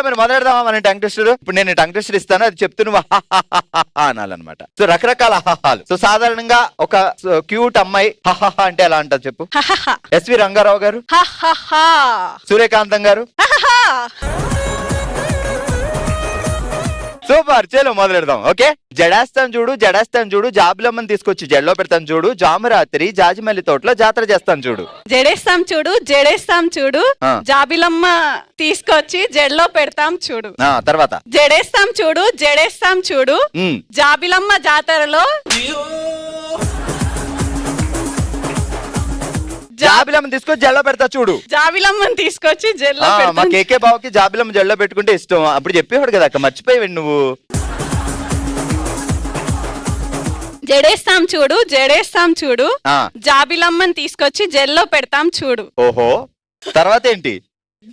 మరి మొదలెడదామా మన tongue twister? ఇప్పుడు నేను టంగ్ ట్విస్టర్ ఇస్తాను, అది చెప్తూ నువ్వు అనాలన్నమాట. సో రకరకాల హాహాలు. సో సాధారణంగా ఒక క్యూట్ అమ్మాయి హహ అంటే ఎలా అంటారు చెప్పు? ఎస్వి రంగారావు గారు, సూర్యకాంతం గారు. సూపర్, చలో మొదలెడదాం. ఓకే, జడేస్తాను చూడు జడేస్తాను చూడు, జాబిలమ్మని తీసుకొచ్చి జడలో పెడతాను చూడు, జామరాత్రి జాజిమల్లి తోటలో జాతర చేస్తాను చూడు. జడేస్తాం చూడు జడేస్తాం చూడు, జాబిలమ్మ తీసుకొచ్చి జడలో పెడతాం చూడు. తర్వాత జడేస్తాం చూడు జడేస్తాం చూడు, జాబిలమ్మ జాతరలో జాబిలమ్మ తీసుకొచ్చి జల్లో పెడతా చూడు. జాబిలమ్మని తీసుకొచ్చి జల్లో మా కేకే బావకి జాబిలమ్మ జల్లో పెట్టుకుంటే ఇష్టం. అప్పుడు చెప్పేవాడు కదా అక్క, మర్చిపోయావు నువ్వు. జడేస్తాం చూడు జడేస్తాం చూడు, జాబిలమ్మని తీసుకొచ్చి జల్లో పెడతాం చూడు. ఓహో, తర్వాత ఏంటి?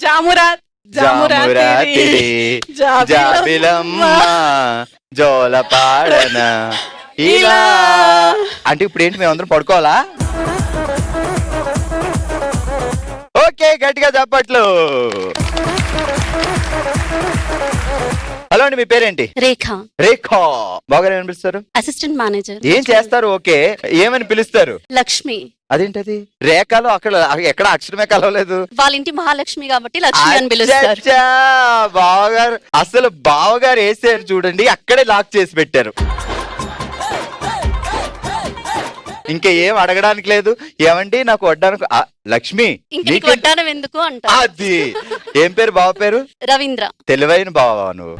జామురాత్రి జాబిలమ్మ జోలపాడన ఇలా అంటే ఇప్పుడు ఏంటి మేమందరం పడుకోవాలా? ఓకే, గట్టిగా చెప్పట్లు. హలో అండి, మీ పేరేంటి? రేఖ. రేఖ బాగా ఏమని పిలుస్తారు? Assistant manager. ఏం చేస్తారు? ఓకే, ఏమని పిలుస్తారు? లక్ష్మి. అదేంటది? రేఖలో అక్కడ ఎక్కడ అక్షరమే కలవలేదు. వాళ్ళ ఇంటి మహాలక్ష్మి కాబట్టి లక్ష్మి అని పిలుస్తారు. బావగారు అసలు బావగారు వేసారు చూడండి, అక్కడే లాక్ చేసి పెట్టారు. ఇంకా ఏం అడగడానికి లేదు. ఏమండి నాకు వడ్డానికి లక్ష్మి వడ్డానం ఎందుకు అంట. అది ఏం పేరు? బావ పేరు రవీంద్ర. తెలివైన బావ నువ్వు.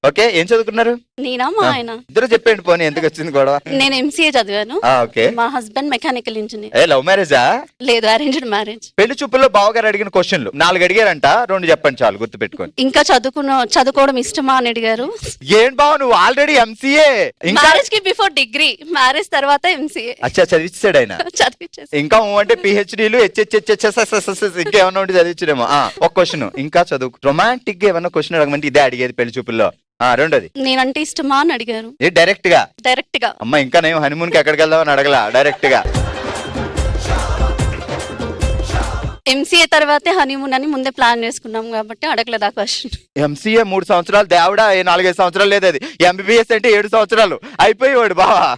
ఓకే, ఏం చదువుకున్నారు? నేనా మా ఆయన? ఇద్దరు చెప్పండి పోనీ, ఎందుకు వచ్చింది గొడవ? నేను ఎంసీఏ చదివాను. ఓకే, మా హస్బెండ్ మెకానికల్ ఇంజనీర్. లవ్ మ్యారేజా? లేదు, అరేంజ్డ్ మ్యారేజ్. పెళ్లి చూపుల్లో బావగారు అడిగిన క్వశ్చన్లు 4 అడిగారంట, 2 చెప్పండి చాలు గుర్తు పెట్టుకోండి. ఇంకా చదువుకోవడం ఇష్టమా అని అడిగారు. ఏం బావ నువ్వు ఆల్రెడీ ఎంసీఏ? మ్యారేజ్ కి బిఫోర్ డిగ్రీ, మ్యారేజ్ తర్వాత ఎంసీఏ. అచ్చా, చదివించాడు ఆయన. చదివించేసి ఇంకా అంటే పిహెచ్డీలు ఇంకేమన్నా ఉంటే చదివించడేమో. ఒక క్వశ్చన్ ఇంకా చదువు, రొమాంటిక్ గా ఏమన్నా క్వశ్చన్ అడగమంటే ఇదే అడిగేది పెళ్లి చూపుల్లో. రెండోది నేనంటే ఇష్టమా అని అడిగారు. డైరెక్ట్ గా అమ్మ ఇంకా నేను హనీమూన్ కి ఎక్కడికి వెళ్దామని అడగలా, డైరెక్ట్ గా. ఎంసీఏ తర్వాతే హనీమూన్ అని ముందే ప్లాన్ చేసుకున్నాం కాబట్టి అడగలేదు ఆ క్వశ్చన్. ఎంసీఏ 3 సంవత్సరాలు, దేవుడా 4-5 సంవత్సరాలు లేదు. అది ఎంబీబీఎస్ అంటే 7 సంవత్సరాలు అయిపోయేవాడు బావా.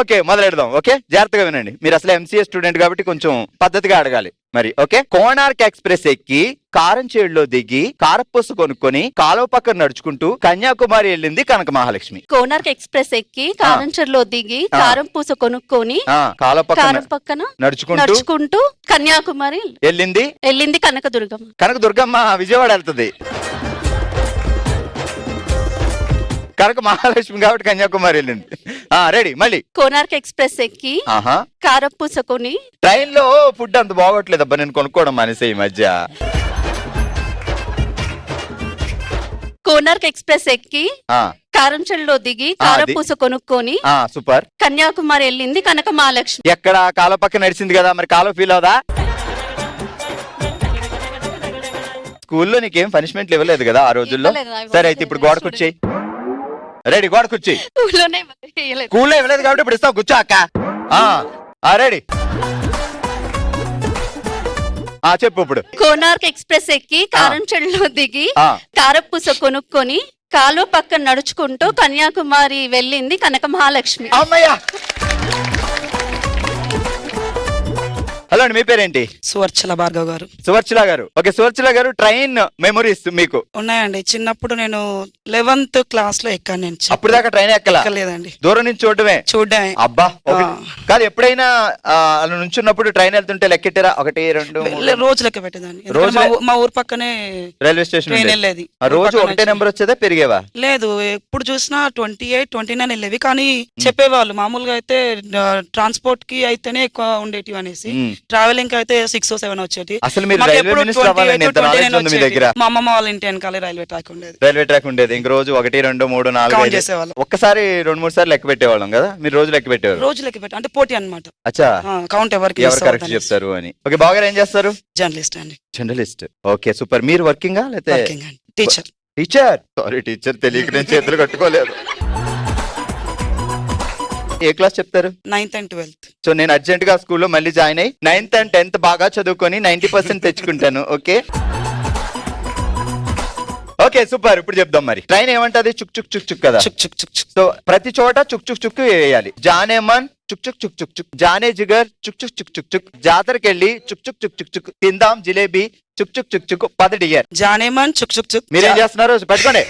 ఓకే, మొదలెడదాం. ఓకే, జాగ్రత్తగా వినండి. మీరు అసలు ఎంసీఏ స్టూడెంట్ కాబట్టి కొంచెం పద్ధతిగా అడగాలి మరి. ఓకే, కోనార్క్ ఎక్స్ప్రెస్ ఎక్కి కారంచేడులో దిగి కారపూస కొనుక్కొని కాలువ పక్కన నడుచుకుంటూ కన్యాకుమారి వెళ్ళింది కనక మహాలక్ష్మి. కోనార్క్ ఎక్స్ప్రెస్ ఎక్కి కారంచేడులో దిగి కారంపూస కొనుక్కొని కాలువ పక్కన నడుచుకుంటూ కన్యాకుమారి వెళ్ళింది కనకదుర్గమ్మ. కనకదుర్గమ్మ విజయవాడ వెళ్తుంది. కనక మహాలక్ష్మి కాబట్టి కన్యాకుమారి వెళ్ళింది. రెడీ, మళ్ళీ కోనార్క్ ఎక్స్ప్రెస్ ఎక్కి కారపూస కొని. ట్రైన్ లో ఫుడ్ అంత బాగోట్లేదు అబ్బా, నేను కొనుక్కోవడం మానేసే ఈ మధ్య. కోనార్క్ ఎక్స్ప్రెస్ ఎక్కి కారంచెల్లో దిగి కారపూస కొనుక్కొని సూపర్ కన్యాకుమారి వెళ్ళింది కనక మహాలక్ష్మి. ఎక్కడ? కాలువ పక్కన నడిచింది కదా, మరి కాలువ ఫీల్ అవుదా? స్కూల్లో నీకేం పనిష్మెంట్లు ఇవ్వలేదు కదా ఆ రోజుల్లో? సరే అయితే ఇప్పుడు గోడ కూర్చోయి. రెడీ, గోడ కూర్చోయి. స్కూల్లో ఇవ్వలేదు కాబట్టి ఇప్పుడు ఇస్తావు, కూర్చో అక్క. రెడీ, చెప్పు ఇప్పుడు. కోనార్క్ ఎక్స్ప్రెస్ ఎక్కి కారంచెల్లో దిగి కారపూస కొనుక్కొని కాలువ పక్కన నడుచుకుంటూ కన్యాకుమారి వెళ్ళింది కనక మహాలక్ష్మి. అమ్మయ్యా. హలో అండి, మీ పేరేంటి? సువర్చల భార్గవ్ గారు. సువర్చల గారు. ఓకే, సువర్చల గారు, ట్రైన్ మెమరీస్ మీకు ఉన్నాయండి? చిన్నప్పుడు నేను 11th క్లాస్ లో ఎక్కాను. నేను అప్పుడు దాకా ట్రైన్ ఎక్కలేదండి, దూరం నుంచి చూడడమే. అబ్బా, కాదు ఎప్పుడైనా నుంచున్నప్పుడు ట్రైన్ వెళ్తుంటే లెక్కెట్టారా? 1 2 రోజు లెక్క పెట్టేదాన్ని. మా ఊరు పక్కనే రైల్వే స్టేషన్ వెళ్ళేది. రోజు ఒకటే నెంబర్ వచ్చేదా, పెరిగేవా? లేదు, ఎప్పుడు చూసినా 28, 29 వెళ్ళేవి. కానీ చెప్పేవాళ్ళు మామూలుగా అయితే ట్రాన్స్పోర్ట్ కి అయితేనే ఎక్కువ ఉండేటివి అనేసి, ట్రావెలింగ్ అయితే 6 or 7 వచ్చేది. అసలు మీరు రైల్వే మినిస్టర్ అవ్వాలని ఎంత నాలెడ్జ్ ఉంది మీ దగ్గర? మా అమ్మమ్మ వాళ్ళ ఇంటి వెనకాలే రైల్వే ట్రాక్ ఉండేది. ఇంక రోజు 1 2 3 4 చేసేవాళ్ళం. ఒక్కసారి 2-3 సార్లు లెక్క పెట్టేవాళ్ళం కదా. మీరు రోజు లెక్క పెట్టేవారు? రోజు లెక్క పెట్టే అంటే పోటీ అనమాట. అచ్చా, కౌంట్ ఎవరు కరెక్ట్ చెప్తారు అని. ఓకే, బాగా ఏం చేస్తారు? జర్నలిస్ట్ అండి. జర్నలిస్ట్. Okay, super. మీరు వర్కింగా లేకపోతే టీచర్? సారీ టీచర్ తెలియక నేను చేతులు కట్టుకోలేదు. ఏ క్లాస్ చెప్తారు? 9th and 12th. సో నేను అర్జెంట్ గా స్కూల్లో మళ్ళీ జాయిన్ అయ్యి 9th and 10th బాగా చదువుకొని 90% తెచ్చుకుంటాను. Okay okay super. ఇప్పుడు చెప్దాం మరి ట్రైన్ ఏమంటది? చుక్ చుక్ చుక్ చుక్ కదా. చుక్ చుక్ చుక్ చుక్. సో ప్రతి చోట చుక్ చుక్ చుక్ వేయాలి. జానే మన్ చుక్ చుక్ చుక్ చుక్ చుక్, జానే జిగర్ చుక్ చుక్ చుక్ చుక్ చుక్, జాతరకెళ్ళి చుక్ చుక్ చుక్ చుక్ చుక్, తిందాం జిలేబీ చుక్ చుక్ చుక్ చుక్, 10 డియర్. జానేమన్ చుక్ చుక్ చుక్. మీరేం చేస్తున్నారు? పెట్టుకోండి.